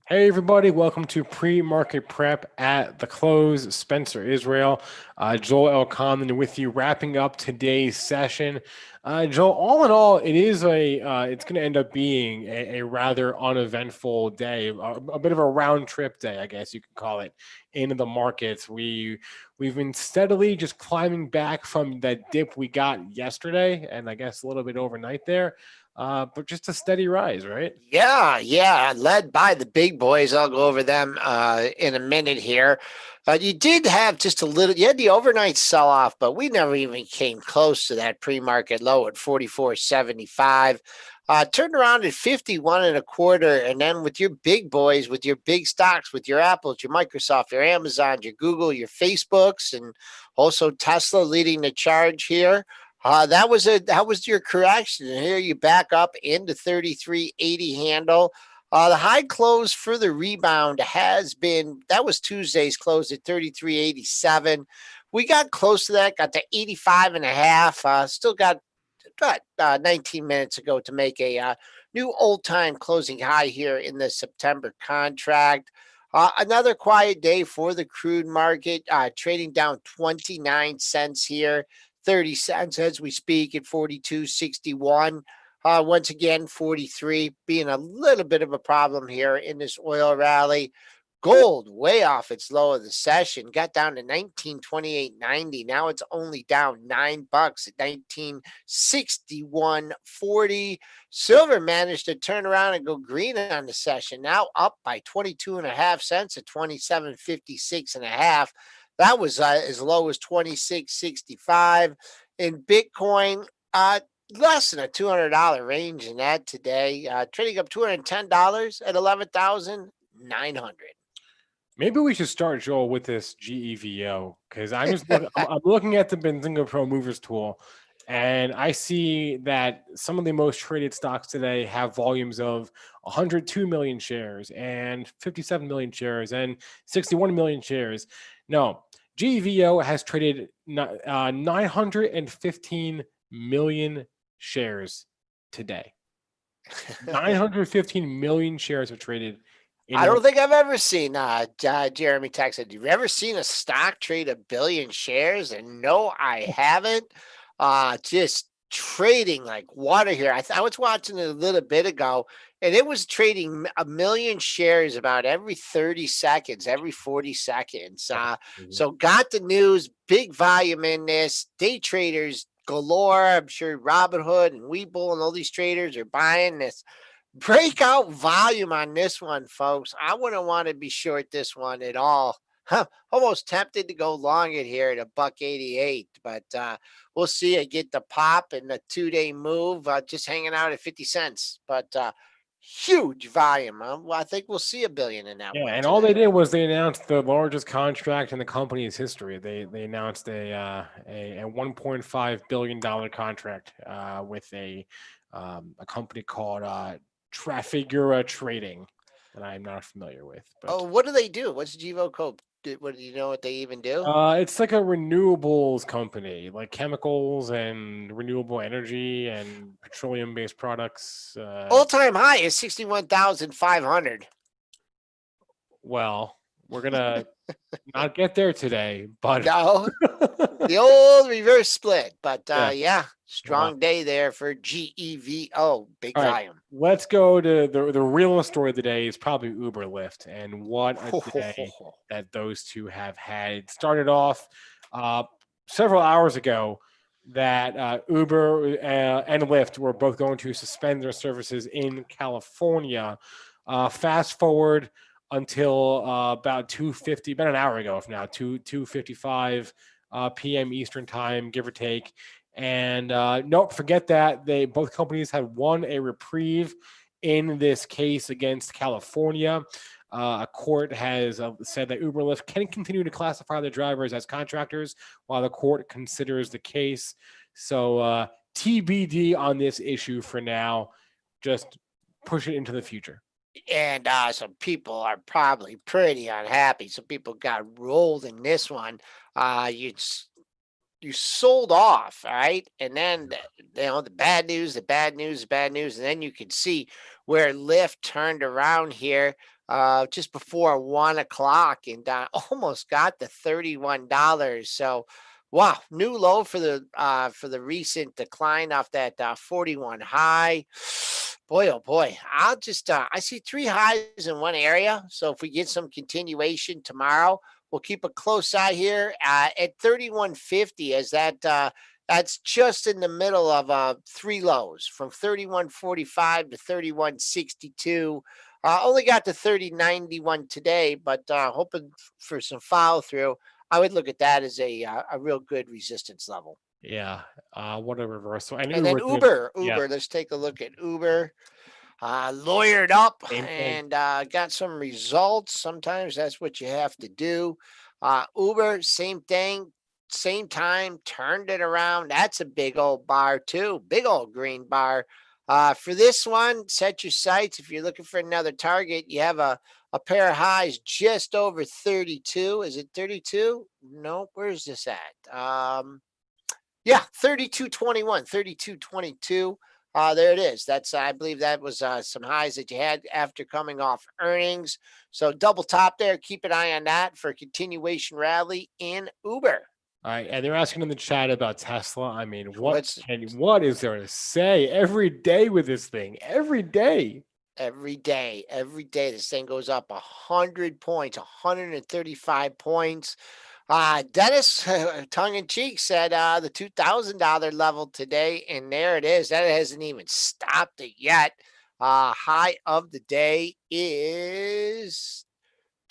Hey everybody, welcome to Pre-Market Prep at the close. Spencer Israel, Joel Elconin with you, wrapping up today's session. Joel, all in all, it's going to end up being a rather uneventful day, a bit of a round trip day, I guess you could call it, into the markets. We've been steadily just climbing back from that dip we got yesterday, and I guess a little bit overnight there. But just a steady rise, right? Yeah, led by the big boys. I'll go over them in a minute here. You did have just a little, you had the overnight sell off, but we never even came close to that pre-market low at 44.75. Turned around at 51 and a quarter. And then with your big boys, with your big stocks, with your Apples, your Microsoft, your Amazon, your Google, your Facebooks, and also Tesla leading the charge here. That was your correction. And here you back up into 33.80 handle. The high close for the rebound that was Tuesday's close at 33.87. We got close to that, got to 85 and a half. Still got 19 minutes ago to make a new old time closing high here in the September contract. Another quiet day for the crude market, trading down 29 cents here, 30 cents as we speak at 42.61. Once again, 43 being a little bit of a problem here in this oil rally. Gold way off its low of the session, got down to 1928.90. Now it's only down $9 at 1961.40. Silver managed to turn around and go green on the session, now up by 22 and a half cents at 27.56 and a half. That was as low as 26.65. In Bitcoin, less than a $200 range in that today, trading up $210 at 11,900. Maybe we should start, Joel, with this Gevo because I'm looking at the Benzinga Pro Movers tool, and I see that some of the most traded stocks today have volumes of 102 million shares and 57 million shares and 61 million shares. No, Gevo has traded 915 million shares today. 915 million shares have traded in I don't think I've ever seen Jeremy texted. Have you ever seen a stock trade 1 billion shares? And no, I haven't. Just trading like water here. I was watching it a little bit ago, and it was trading 1 million shares about every 30 seconds, every 40 seconds. So got the news, big volume in this. Day traders galore. I'm sure Robinhood and Webull and all these traders are buying this. Breakout volume on this one, folks. I wouldn't want to be short this one at all. Almost tempted to go long it here at a $1.88, but we'll see. I get the pop and the 2-day move, just hanging out at 50 cents. But huge volume. Well, I think we'll see 1 billion in that Yeah, one and all they today. did was they announced the largest contract in the company's history. They announced a $1.5 billion contract with a company called Trafigura Trading that I'm not familiar with, but Oh, what do they do? What's Gevo Cope? What do you know what they even do? it's like a renewables company, like chemicals and renewable energy and petroleum-based products. All time high is 61,500. Well, we're gonna not get there today, but No, the old reverse split. But yeah. yeah, Wow. strong day there for GEVO. Big All right, volume. let's go to the real story of the day is probably Uber Lyft, and what a day that those two have had. It started off uh, several hours ago that Uber and Lyft were both going to suspend their services in California. Fast forward until about 2:50, about an hour ago from now, 2:55 p.m. Eastern time, give or take. And nope, forget that. They both companies had won a reprieve in this case against California. A court has said that Uber Lyft can continue to classify their drivers as contractors while the court considers the case. So TBD on this issue for now. Just push it into the future. And some people are probably pretty unhappy. Some people got rolled in this one. You you sold off, all right, and then the bad news, the bad news, the bad news, and then you can see where Lyft turned around here just before 1 o'clock and almost got the $31. So, wow, new low for the recent decline off that 41 high. Boy, oh boy, I see three highs in one area. So if we get some continuation tomorrow, we'll keep a close eye here at 3150 as that's just in the middle of three lows from 3145 to 3162. Only got to 3091 today, but hoping for some follow through. I would look at that as a real good resistance level. Yeah. What a reversal. And And then Uber did, yeah, Let's take a look at Uber. Lawyered up same thing. and got some results. Sometimes that's what you have to do. Uber, same thing, same time, turned it around. That's a big old bar too, big old green bar. For this one, set your sights. If you're looking for another target, you have a pair of highs just over 32. Is it 32? No, where's this at? Yeah, 32.21, 32.22. There it is. That's I believe that was some highs that you had after coming off earnings. So double top there. Keep an eye on that for a continuation rally in Uber. All right, and they're asking in the chat about Tesla. I mean, what is there to say every day with this thing? Every day. Every day, this thing goes up 100 points, 135 points. Dennis, tongue in cheek, said the $2,000 level today, and there it is. That hasn't even stopped it yet. High of the day is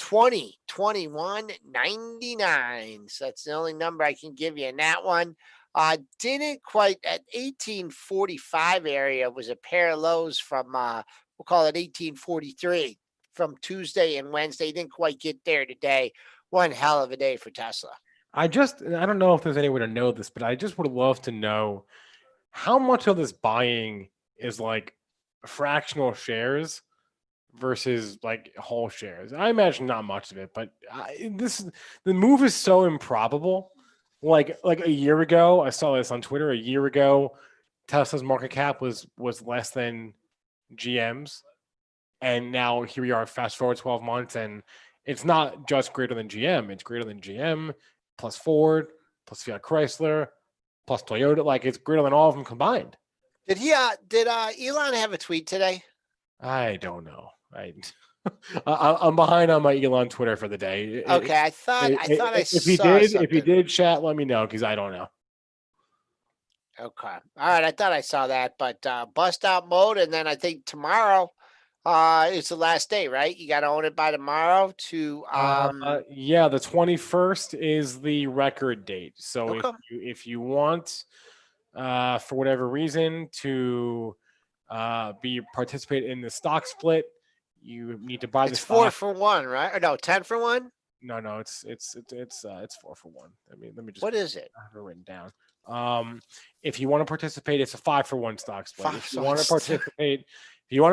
21.99. So that's the only number I can give you in that one. Didn't quite at 1845 area was a pair of lows from we'll call it 1843 from Tuesday and Wednesday. Didn't quite get there today. One hell of a day for Tesla. I don't know if there's any way to know this, but I just would love to know how much of this buying is like fractional shares versus like whole shares. I imagine not much of it, but the move is so improbable. Like a year ago, I saw this on Twitter. A year ago, Tesla's market cap was less than GM's, and now here we are. Fast forward 12 months, and it's not just greater than GM. It's greater than GM plus Ford plus Fiat Chrysler plus Toyota. Like it's greater than all of them combined. Did Elon have a tweet today? I don't know. I'm behind on my Elon Twitter for the day. Okay, I thought I if saw something. If he did, chat, let me know because I don't know. Okay, all right. I thought I saw that, but bust out mode, and then I think tomorrow is the last day, right? You got to own it by tomorrow to. Yeah, the 21st is the record date. So Okay. if you want, for whatever reason, to participate in the stock split, you need to buy the stock. It's 4 for 1, right? Or no, 10 for 1. No, it's 4 for 1. I mean, let me just. What is it? I have it written down. If you want to participate, it's a 5 for 1 stock split. If you want to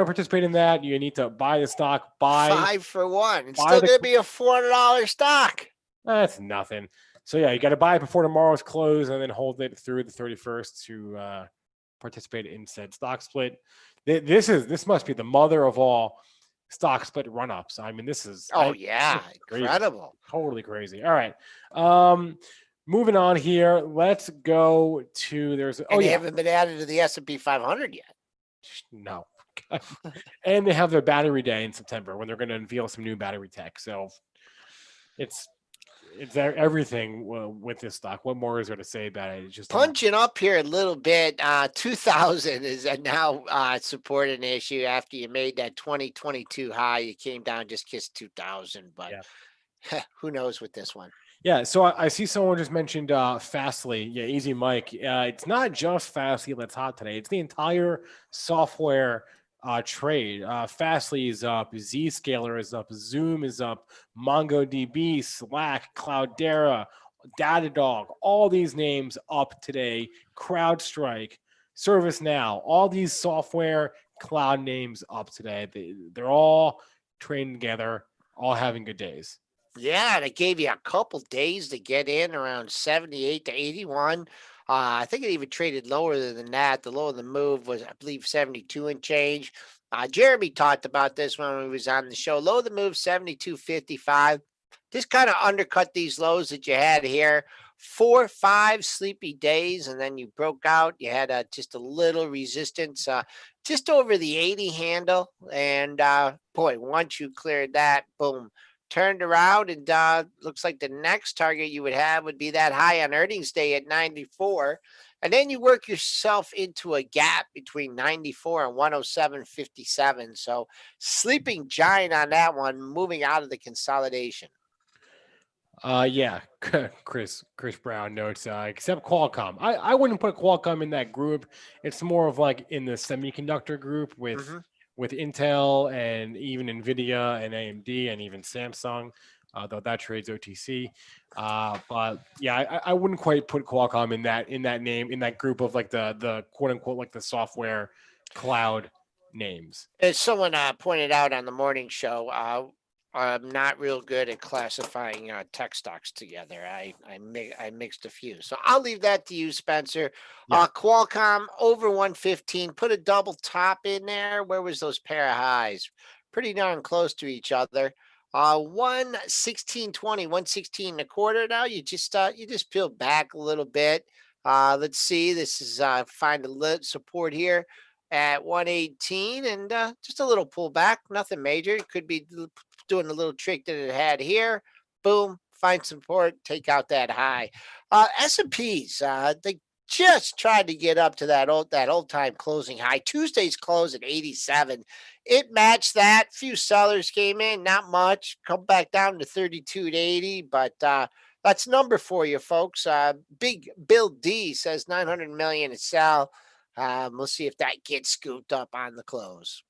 participate in that, you need to buy the stock. 5 for 1. It's still going to be a $400 stock. That's nothing. So yeah, you got to buy it before tomorrow's close, and then hold it through the 31st to participate in said stock split. This must be the mother of all stock split run-ups. I mean, this is incredible, totally crazy. All right. Moving on here, let's go to they haven't been added to the S&P 500 yet. No. And they have their battery day in September when they're going to unveil some new battery tech. So it's everything with this stock. What more is there to say about it? It's just punching up here a little bit. 2000 is now support an issue after you made that 2022 high. You came down, just kissed 2000, but who knows with this one. Yeah, so I see someone just mentioned Fastly. Yeah, Easy Mike. It's not just Fastly that's hot today. It's the entire software trade. Fastly is up. Zscaler is up. Zoom is up. MongoDB, Slack, Cloudera, Datadog. All these names up today. CrowdStrike, ServiceNow. All these software cloud names up today. They're all trading together, all having good days. Yeah, and it gave you a couple days to get in around 78 to 81. I think it even traded lower than that. The low of the move was, I believe, 72 and change. Jeremy talked about this when he was on the show. Low of the move, 72.55. Just kind of undercut these lows that you had here. 4, 5 sleepy days, and then you broke out. You had just a little resistance, just over the 80 handle. And boy, once you cleared that, boom, turned around, and looks like the next target you would have would be that high on earnings day at 94. And then you work yourself into a gap between 94 and 107.57. So sleeping giant on that one, moving out of the consolidation. Yeah, Chris Brown notes, except Qualcomm. I wouldn't put Qualcomm in that group. It's more of like in the semiconductor group Hmm. with Intel and even Nvidia and AMD and even Samsung, though that trades OTC. But yeah, I wouldn't quite put Qualcomm in that name in that group of like the quote unquote like the software cloud names. As someone pointed out on the morning show, I'm not real good at classifying tech stocks together. I mixed a few, so I'll leave that to you, Spencer. Yeah. Qualcomm over 115. Put a double top in there. Where was those pair of highs? Pretty darn close to each other. 116.20, 116 and a quarter. Now you just peel back a little bit. Let's see. This is find a lit support here at 118, and just a little pullback, nothing major. It could be doing a little trick that it had here. Boom, find support, take out that high. S&Ps, they just tried to get up to that old time closing high. Tuesday's close at 87. It matched that. Few sellers came in, not much. Come back down to 32 to 80, but that's number for you, folks. Big Bill D says 900 million to sell. We'll see if that gets scooped up on the close.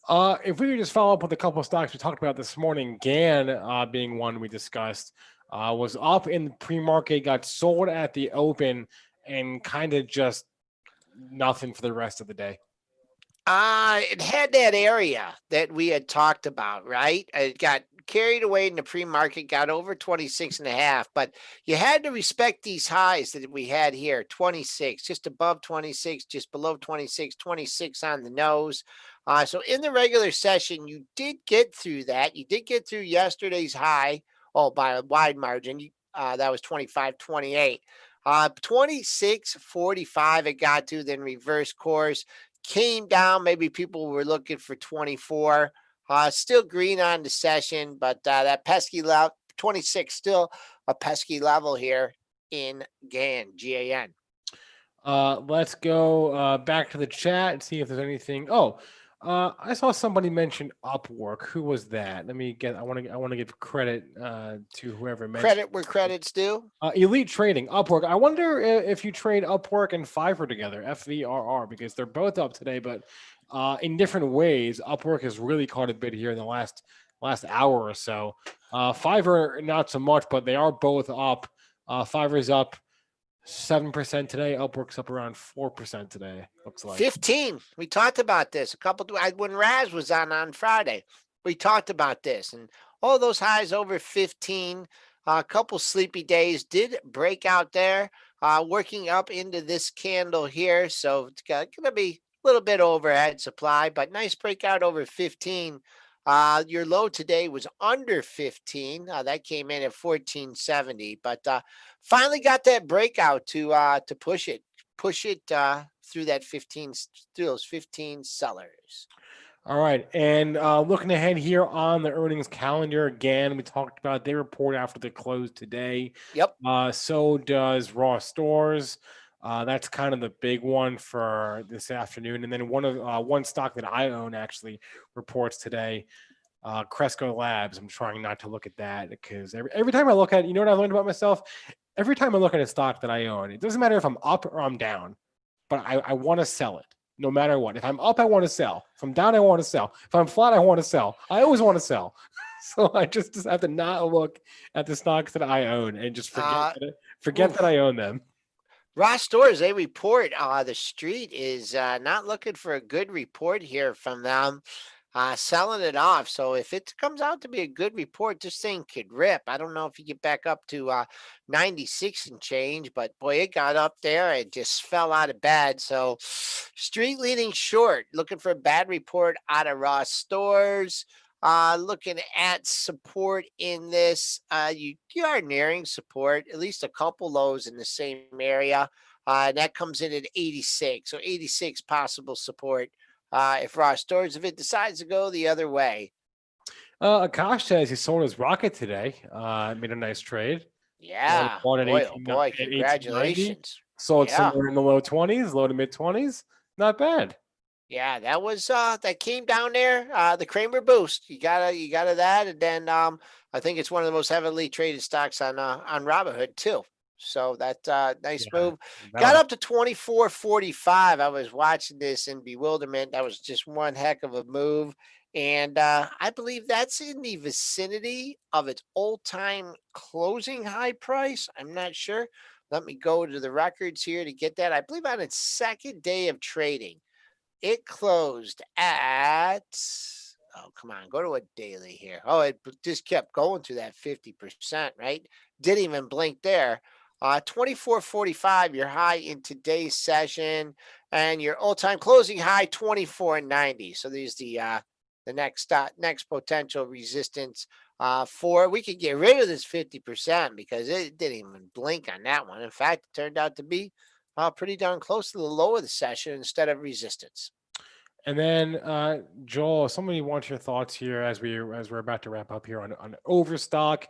If we could just follow up with a couple of stocks we talked about this morning, GAN being one we discussed, was up in the pre-market, got sold at the open, and kind of just nothing for the rest of the day. It had that area that we had talked about, right? It got carried away in the pre-market, got over 26 and a half, but you had to respect these highs that we had here, 26, just above 26, just below 26, 26 on the nose. So in the regular session, you did get through that. You did get through yesterday's high, by a wide margin. That was 25.28. 26.45 it got to, then reverse course. Came down. Maybe people were looking for 24. Still green on the session, but that pesky level, 26, still a pesky level here in GAN. Let's go back to the chat and see if there's anything. I saw somebody mention Upwork. Who was that? Let me get. I want to give credit to whoever mentioned. Credit where credit's due. Elite Trading, Upwork. I wonder if you trade Upwork and Fiverr together, FVRR, because they're both up today, but in different ways. Upwork has really caught a bit here in the last hour or so. Fiverr not so much, but they are both up. Fiverr's up 7% today. Upwork's up around 4% today. Looks like 15. We talked about this when Raz was on Friday. We talked about this, and all those highs over 15. A couple sleepy days did break out there, working up into this candle here. So it's going to be a little bit overhead supply, but nice breakout over 15. Your low today was under 15. That came in at 1470, but finally got that breakout to push it through that 15, through those 15 sellers. All right. And looking ahead here on the earnings calendar, again, we talked about they report after the close today. Yep. So does Raw Stores. That's kind of the big one for this afternoon. And then one stock that I own actually reports today, Cresco Labs. I'm trying not to look at that because every time I look at it, you know what I learned about myself? Every time I look at a stock that I own, it doesn't matter if I'm up or I'm down, but I want to sell it. No matter what. If I'm up, I want to sell. If I'm down, I want to sell. If I'm flat, I want to sell. I always want to sell. So I just have to not look at the stocks that I own and just forget that I own them. Ross Stores, they report the street is not looking for a good report here from them. selling it off. So if it comes out to be a good report, this thing could rip. I don't know if you get back up to 96 and change, but boy, it got up there. It just fell out of bed. So street leading short, looking for a bad report out of Ross Stores. Looking at support in this, you are nearing support, at least a couple lows in the same area. And that comes in at 86. So 86 possible support if Ross Stores, if it decides to go the other way. Akash says he sold his rocket today. Made a nice trade. Yeah, Bought at boy, oh 18, boy, at 1890. congratulations. Sold Yeah. somewhere in the low 20s, low to mid 20s. Not bad. Yeah, that was that came down there. The Kramer boost. You gotta that. And then I think it's one of the most heavily traded stocks on Robinhood too. So that nice Yeah, move. that'll Got help. up to 24.45. I was watching this in bewilderment. That was just one heck of a move. And I believe that's in the vicinity of its all-time closing high price. I'm not sure. Let me go to the records here to get that. I believe on its second day of trading. It closed at, oh, come on, go to a daily here. Oh, it just kept going to that 50%, right? Didn't even blink there. 24.45, your high in today's session, and your all-time closing high 24.90. So there's the next potential resistance for. We could get rid of this 50% because it didn't even blink on that one. In fact, it turned out to be pretty darn close to the low of the session instead of resistance. And then Joel, somebody wants your thoughts here as we're about to wrap up here on Overstock,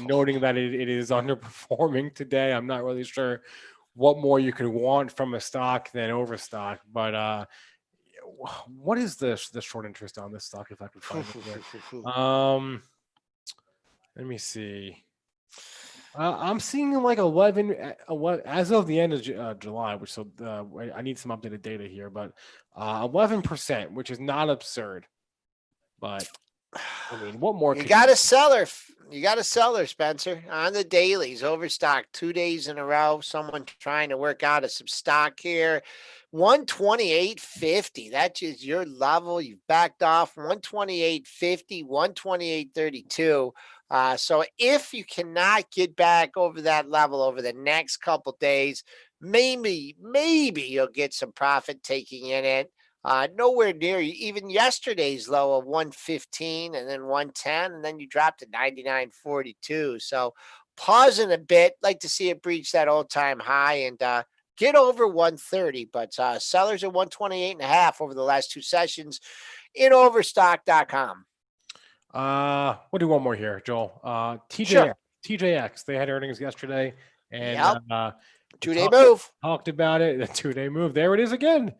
noting that it is underperforming today. I'm not really sure what more you could want from a stock than Overstock, but what is the short interest on this stock if I can find it here? Let me see. I'm seeing like 11, as of the end of July, which so I need some updated data here, but 11%, which is not absurd. But I mean, what more? You got a seller. You got a seller, Spencer, on the dailies. Overstock 2 days in a row. Someone trying to work out of some stock here. 128.50. That's just your level. You've backed off 128.50, 128.32. So if you cannot get back over that level over the next couple days, maybe you'll get some profit taking in it. Nowhere near even yesterday's low of 115 and then 110, and then you dropped to 99.42. So pausing a bit, like to see it breach that all-time high and get over 130. But sellers are 128.5 over the last two sessions in overstock.com. We'll do one more here, Joel. Sure. TJX, they had earnings yesterday, and Yep. 2-day move. Talked about it. The 2-day move. There it is again.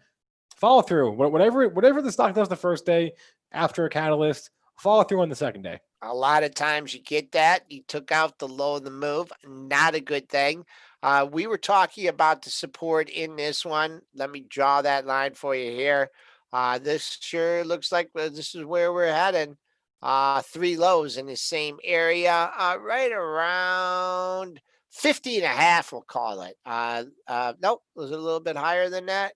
Follow through. Whatever the stock does the first day after a catalyst, follow through on the second day. A lot of times you get that. You took out the low of the move. Not a good thing. We were talking about the support in this one. Let me draw that line for you here. This sure looks like this is where we're heading. 3 lows in the same area, right around 50.5, we'll call it. Nope, was it a little bit higher than that?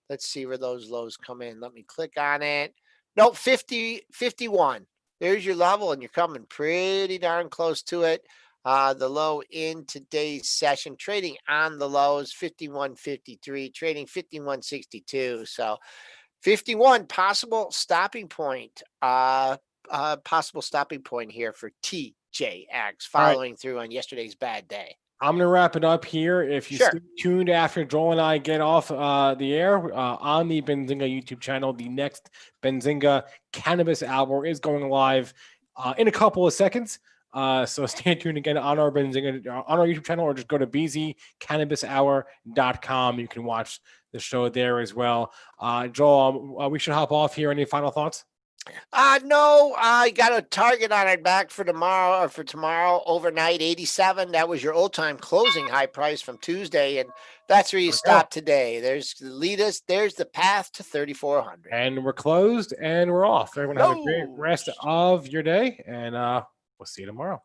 Let's see where those lows come in. Let me click on it. Nope, 51. There's your level, and you're coming pretty darn close to it. The low in today's session, trading on the lows, 51.53, trading 51.62. So 51 possible stopping point. Possible stopping point here for TJX following through on yesterday's bad day. I'm going to wrap it up here. If you stay tuned after Joel and I get off the air on the Benzinga YouTube channel, the next Benzinga Cannabis Hour is going live in a couple of seconds. So stay tuned again on our Benzinga, on our YouTube channel, or just go to bzcannabishour.com. You can watch the show there as well. Joel, we should hop off here. Any final thoughts? No, I got a target on it back for tomorrow overnight, 87. That was your all-time closing high price from Tuesday, and that's where you stop today. There's the path to 3,400. And we're closed and we're off. Everyone have a great rest of your day, and we'll see you tomorrow.